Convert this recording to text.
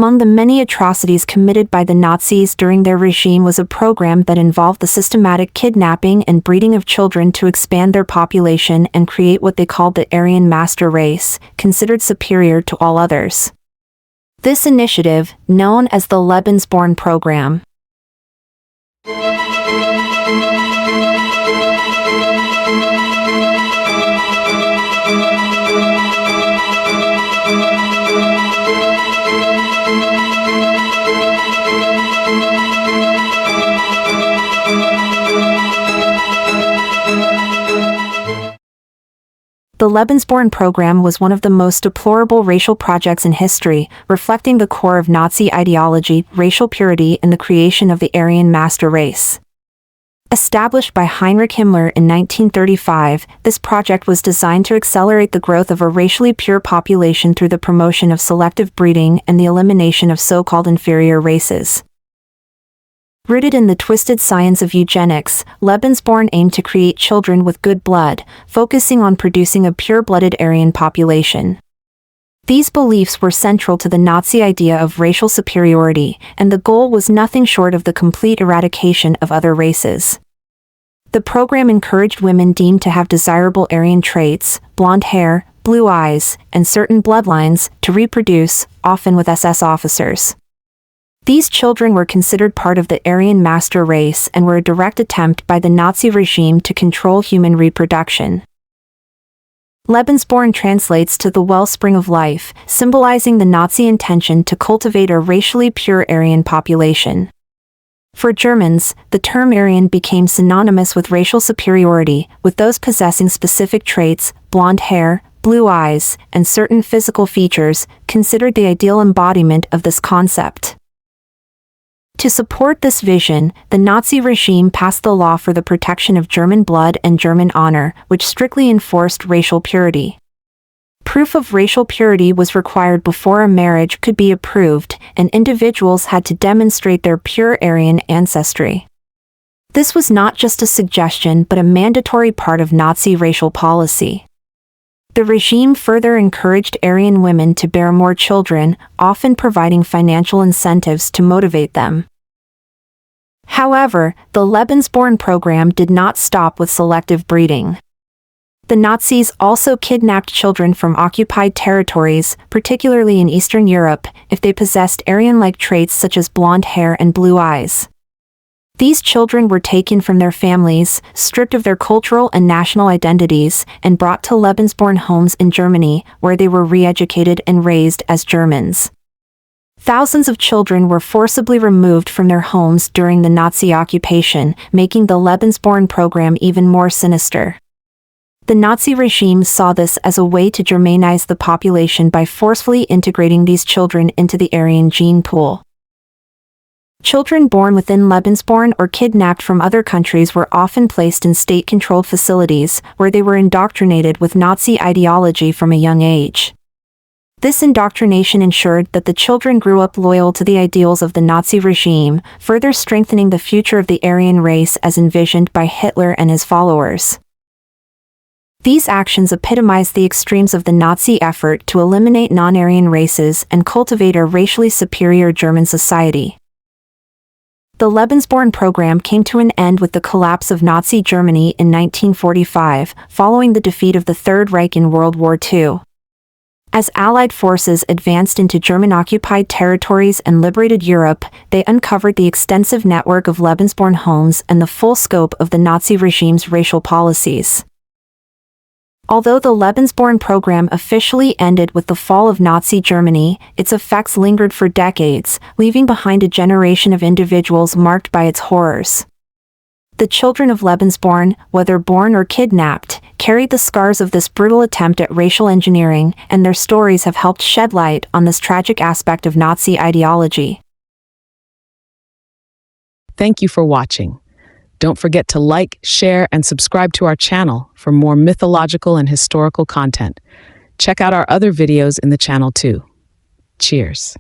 Among the many atrocities committed by the Nazis during their regime was a program that involved the systematic kidnapping and breeding of children to expand their population and create what they called the Aryan master race, considered superior to all others. This initiative, known as the Lebensborn Programme, The Lebensborn program was one of the most deplorable racial projects in history, reflecting the core of Nazi ideology, racial purity, and the creation of the Aryan master race. Established by Heinrich Himmler in 1935, this project was designed to accelerate the growth of a racially pure population through the promotion of selective breeding and the elimination of so-called inferior races. Rooted in the twisted science of eugenics, Lebensborn aimed to create children with good blood, focusing on producing a pure-blooded Aryan population. These beliefs were central to the Nazi idea of racial superiority, and the goal was nothing short of the complete eradication of other races. The program encouraged women deemed to have desirable Aryan traits, blonde hair, blue eyes, and certain bloodlines, to reproduce, often with SS officers. These children were considered part of the Aryan master race and were a direct attempt by the Nazi regime to control human reproduction. Lebensborn translates to the wellspring of life, symbolizing the Nazi intention to cultivate a racially pure Aryan population. For Germans, the term Aryan became synonymous with racial superiority, with those possessing specific traits, blonde hair, blue eyes, and certain physical features, considered the ideal embodiment of this concept. To support this vision, the Nazi regime passed the law for the protection of German blood and German honor, which strictly enforced racial purity. Proof of racial purity was required before a marriage could be approved, and individuals had to demonstrate their pure Aryan ancestry. This was not just a suggestion but a mandatory part of Nazi racial policy. The regime further encouraged Aryan women to bear more children, often providing financial incentives to motivate them. However, the Lebensborn program did not stop with selective breeding. The Nazis also kidnapped children from occupied territories, particularly in Eastern Europe, if they possessed Aryan-like traits such as blonde hair and blue eyes. These children were taken from their families, stripped of their cultural and national identities, and brought to Lebensborn homes in Germany, where they were re-educated and raised as Germans. Thousands of children were forcibly removed from their homes during the Nazi occupation, making the Lebensborn program even more sinister. The Nazi regime saw this as a way to Germanize the population by forcefully integrating these children into the Aryan gene pool. Children born within Lebensborn or kidnapped from other countries were often placed in state-controlled facilities, where they were indoctrinated with Nazi ideology from a young age. This indoctrination ensured that the children grew up loyal to the ideals of the Nazi regime, further strengthening the future of the Aryan race as envisioned by Hitler and his followers. These actions epitomize the extremes of the Nazi effort to eliminate non-Aryan races and cultivate a racially superior German society. The Lebensborn program came to an end with the collapse of Nazi Germany in 1945, following the defeat of the Third Reich in World War II. As Allied forces advanced into German-occupied territories and liberated Europe, they uncovered the extensive network of Lebensborn homes and the full scope of the Nazi regime's racial policies. Although the Lebensborn program officially ended with the fall of Nazi Germany, its effects lingered for decades, leaving behind a generation of individuals marked by its horrors. The children of Lebensborn, whether born or kidnapped, carried the scars of this brutal attempt at racial engineering, and their stories have helped shed light on this tragic aspect of Nazi ideology. Thank you for watching. Don't forget to like, share, and subscribe to our channel for more mythological and historical content. Check out our other videos in the channel too. Cheers.